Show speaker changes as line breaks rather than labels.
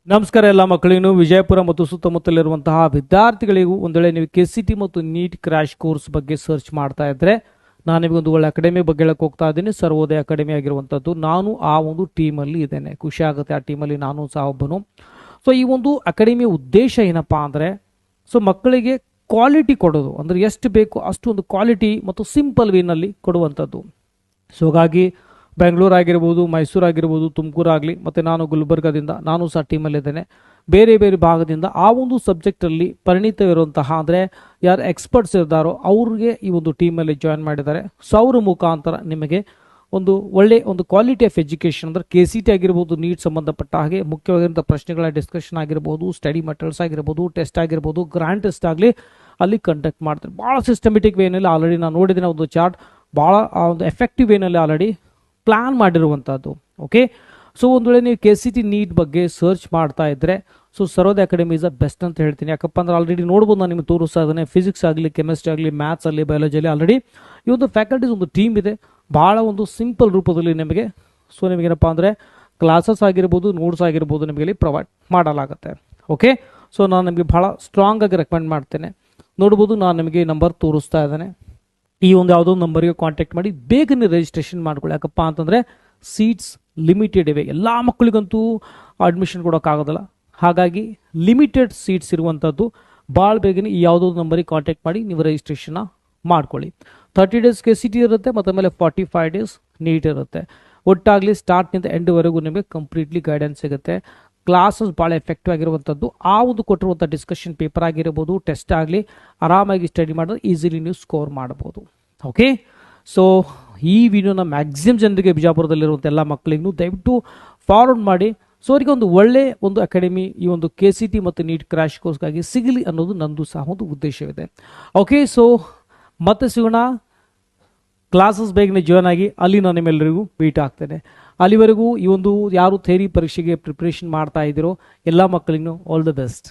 ನಮಸ್ಕಾರ ಎಲ್ಲ ಮಕ್ಕಳಿಗೂ ವಿಜಯಪುರ ಮತ್ತು ಸುತ್ತಮುತ್ತಲಿರುವಂತಹ ವಿದ್ಯಾರ್ಥಿಗಳಿಗೂ ಒಂದು ವೇಳೆ ನೀವು KCT ಮತ್ತು ನೀಟ್ ಕ್ರ್ಯಾಶ್ ಕೋರ್ಸ್ ಬಗ್ಗೆ ಸರ್ಚ್ ಮಾಡ್ತಾ ಇದ್ರೆ ನಾನು ನಿಮಗೆ ಒಂದು ಒಳ್ಳೆ ಅಕಾಡೆಮಿ ಬಗ್ಗೆ ಹೇಳಕ್ಕೆ ಹೋಗ್ತಾ ಇದ್ದೀನಿ. ಸರ್ವೋದಯ ಅಕಾಡೆಮಿ ಆಗಿರುವಂಥದ್ದು. ನಾನು ಆ ಒಂದು ಟೀಮಲ್ಲಿ ಇದ್ದೇನೆ. ಖುಷಿ ಆಗುತ್ತೆ, ಆ ಟೀಮಲ್ಲಿ ನಾನು ಸಹ ಒಬ್ಬನು. ಸೊ ಈ ಒಂದು ಅಕಾಡೆಮಿಯ ಉದ್ದೇಶ ಏನಪ್ಪಾ ಅಂದರೆ ಮಕ್ಕಳಿಗೆ ಕ್ವಾಲಿಟಿ ಕೊಡೋದು, ಅಂದರೆ ಎಷ್ಟು ಬೇಕು ಅಷ್ಟು ಒಂದು ಕ್ವಾಲಿಟಿ ಮತ್ತು ಸಿಂಪಲ್ ವೇನಲ್ಲಿ ಕೊಡುವಂಥದ್ದು. ಸೊ ಹಾಗಾಗಿ ಬೆಂಗಳೂರು ಆಗಿರ್ಬೋದು, ಮೈಸೂರು ಆಗಿರ್ಬೋದು, ತುಮಕೂರು ಆಗಲಿ, ಮತ್ತು ನಾನು ಗುಲ್ಬರ್ಗದಿಂದ ನಾನು ಸಹ ಟೀಮಲ್ಲಿದ್ದೇನೆ. ಬೇರೆ ಬೇರೆ ಭಾಗದಿಂದ ಆ ಒಂದು ಸಬ್ಜೆಕ್ಟಲ್ಲಿ ಪರಿಣಿತವಿರುವಂತಹ ಅಂದರೆ ಯಾರು ಎಕ್ಸ್ಪರ್ಟ್ಸ್ ಇದ್ದಾರೋ ಅವ್ರಿಗೆ ಈ ಒಂದು ಟೀಮಲ್ಲಿ ಜಾಯ್ನ್ ಮಾಡಿದ್ದಾರೆ. ಸೊ ಅವ್ರ ಮುಖಾಂತರ ನಿಮಗೆ ಒಂದು ಒಳ್ಳೆ ಒಂದು ಕ್ವಾಲಿಟಿ ಆಫ್ ಎಜುಕೇಷನ್ ಅಂದರೆ KCT ಆಗಿರ್ಬೋದು, ನೀಟ್ ಸಂಬಂಧಪಟ್ಟ ಹಾಗೆ ಮುಖ್ಯವಾಗಿರುವಂಥ ಪ್ರಶ್ನೆಗಳ ಡಿಸ್ಕಷನ್ ಆಗಿರ್ಬೋದು, ಸ್ಟಡಿ ಮೆಟೀರಿಯಲ್ಸ್ ಆಗಿರ್ಬೋದು, ಟೆಸ್ಟ್ ಆಗಿರ್ಬೋದು, ಗ್ರಾಂಡ್ ಟೆಸ್ಟ್ ಆಗಲಿ ಅಲ್ಲಿ ಕಂಡಕ್ಟ್ ಮಾಡ್ತಾರೆ. ಭಾಳ ಸಿಸ್ಟಮೆಟಿಕ್ ವೇನಲ್ಲಿ ಆಲ್ರೆಡಿ ನಾನು ನೋಡಿದ್ದೀನಿ. ಒಂದು ಚಾರ್ಟ್ ಭಾಳ ಒಂದು ಎಫೆಕ್ಟಿವ್ ವೇನಲ್ಲಿ ಆಲ್ರೆಡಿ ಪ್ಲಾನ್ ಮಾಡಿರುವಂಥದ್ದು. ಓಕೆ, ಸೊ ಒಂದು ವೇಳೆ ನೀವು KCT ನೀಟ್ ಬಗ್ಗೆ ಸರ್ಚ್ ಮಾಡ್ತಾ ಇದ್ದರೆ ಸರ್ವೋದಯ ಅಕಾಡೆಮಿ ಇಸ್ ದ ಬೆಸ್ಟ್ ಅಂತ ಹೇಳ್ತೀನಿ. ಯಾಕಪ್ಪ ಅಂದ್ರೆ ಆಲ್ರೆಡಿ ನೋಡ್ಬೋದು, ನಾನು ನಿಮಗೆ ತೋರಿಸ್ತಾ ಇದ್ದೇನೆ. ಫಿಸಿಕ್ಸ್ ಆಗಲಿ, ಕೆಮಿಸ್ಟ್ರಿ ಆಗಲಿ, ಮ್ಯಾಥ್ಸ್ ಆಗಲಿ, ಬಯಾಲಜಿಯಲ್ಲಿ ಆಲ್ರೆಡಿ ಈ ಒಂದು ಫ್ಯಾಕಲ್ಟೀಸ್ ಒಂದು ಟೀಮ್ ಇದೆ. ಭಾಳ ಒಂದು ಸಿಂಪಲ್ ರೂಪದಲ್ಲಿ ನಿಮಗೆ ನಿಮಗೇನಪ್ಪ ಅಂದರೆ ಕ್ಲಾಸಸ್ ಆಗಿರ್ಬೋದು, ನೋಟ್ಸ್ ಆಗಿರ್ಬೋದು ನಿಮಗೆ ಇಲ್ಲಿ ಪ್ರೊವೈಡ್ ಮಾಡಲಾಗುತ್ತೆ. ಓಕೆ, ಸೊ ನಾನು ನಿಮಗೆ ಭಾಳ ಸ್ಟ್ರಾಂಗ್ ಆಗಿ ರೆಕಮೆಂಡ್ ಮಾಡ್ತೇನೆ. ನೋಡ್ಬೋದು, ನಾನು ನಿಮಗೆ ನಂಬರ್ ತೋರಿಸ್ತಾ ಇದ್ದೇನೆ. ಈ ಒಂದು ಯಾವುದೋ ನಂಬರ್ಗೆ ಕಾಂಟ್ಯಾಕ್ಟ್ ಮಾಡಿ ಬೇಗನೆ ರಿಜಿಸ್ಟ್ರೇಷನ್ ಮಾಡ್ಕೊಳ್ಳಿ. ಯಾಕಪ್ಪ ಅಂತಂದರೆ ಸೀಟ್ಸ್ ಲಿಮಿಟೆಡ್ ಇವೆ. ಎಲ್ಲ ಮಕ್ಕಳಿಗಂತೂ ಅಡ್ಮಿಷನ್ ಕೊಡೋಕ್ಕಾಗೋದಿಲ್ಲ. ಹಾಗಾಗಿ ಲಿಮಿಟೆಡ್ ಸೀಟ್ಸ್ ಇರುವಂಥದ್ದು. ಭಾಳ ಬೇಗನೆ ಈ ಯಾವುದೋ ನಂಬರಿಗೆ ಕಾಂಟ್ಯಾಕ್ಟ್ ಮಾಡಿ ನೀವು ರಿಜಿಸ್ಟ್ರೇಷನ್ನ ಮಾಡ್ಕೊಳ್ಳಿ. 30 days KCT ಇರುತ್ತೆ, ಮತ್ತು ಆಮೇಲೆ 45 days ನೀಟ್ ಇರುತ್ತೆ. ಒಟ್ಟಾಗಲಿ ಸ್ಟಾರ್ಟ್ನಿಂದ ಎಂಡ್ವರೆಗೂ ನಿಮಗೆ ಕಂಪ್ಲೀಟ್ಲಿ ಗೈಡೆನ್ಸ್ ಸಿಗುತ್ತೆ. ಕ್ಲಾಸಸ್ ಭಾಳ ಎಫೆಕ್ಟಿವ್ ಆಗಿರುವಂಥದ್ದು. ಆ ಒಂದು ಕೊಟ್ಟಿರುವಂಥ ಡಿಸ್ಕಷನ್ ಪೇಪರ್ ಆಗಿರ್ಬೋದು, ಟೆಸ್ಟ್ ಆಗಲಿ ಆರಾಮಾಗಿ ಸ್ಟಡಿ ಮಾಡಿದ್ರೆ ಈಸಿಲಿ ನೀವು ಸ್ಕೋರ್ ಮಾಡ್ಬೋದು. ಓಕೆ, ಸೊ ಈ ವಿಡಿಯೋನ ಮ್ಯಾಕ್ಸಿಮಮ್ ಜನರಿಗೆ ಬಿಜಾಪುರದಲ್ಲಿರುವಂಥ ಎಲ್ಲ ಮಕ್ಕಳಿಗೂ ದಯವಿಟ್ಟು ಫಾರ್ವರ್ಡ್ ಮಾಡಿ. ಸೊ ಅವರಿಗೆ ಒಂದು ಒಳ್ಳೆ ಒಂದು ಅಕಾಡೆಮಿ ಈ ಒಂದು KCT ಮತ್ತು ನೀಟ್ ಕ್ರ್ಯಾಶ್ ಕೋರ್ಸ್ಗಾಗಿ ಸಿಗಲಿ ಅನ್ನೋದು ನಂದು ಸಹ ಒಂದು ಉದ್ದೇಶವಿದೆ. ಓಕೆ, ಸೊ ಮತ್ತೆ ಸಿಗೋಣ. ಕ್ಲಾಸಸ್ ಬೇಗನೆ ಜಾಯ್ನ್ ಆಗಿ, ಅಲ್ಲಿ ನಾನು ನಿಮ್ಮೆಲ್ಲರಿಗೂ ಮೀಟ್ ಆಗ್ತೇನೆ. ಅಲ್ಲಿವರೆಗೂ ಈ ಒಂದು ಯಾರು ಥೇರಿ ಪರೀಕ್ಷೆಗೆ ಪ್ರಿಪ್ರೇಷನ್ ಮಾಡ್ತಾ ಇದ್ದೀರೋ ಎಲ್ಲ ಮಕ್ಕಳಿಗೂ ಆಲ್ ದ ಬೆಸ್ಟ್.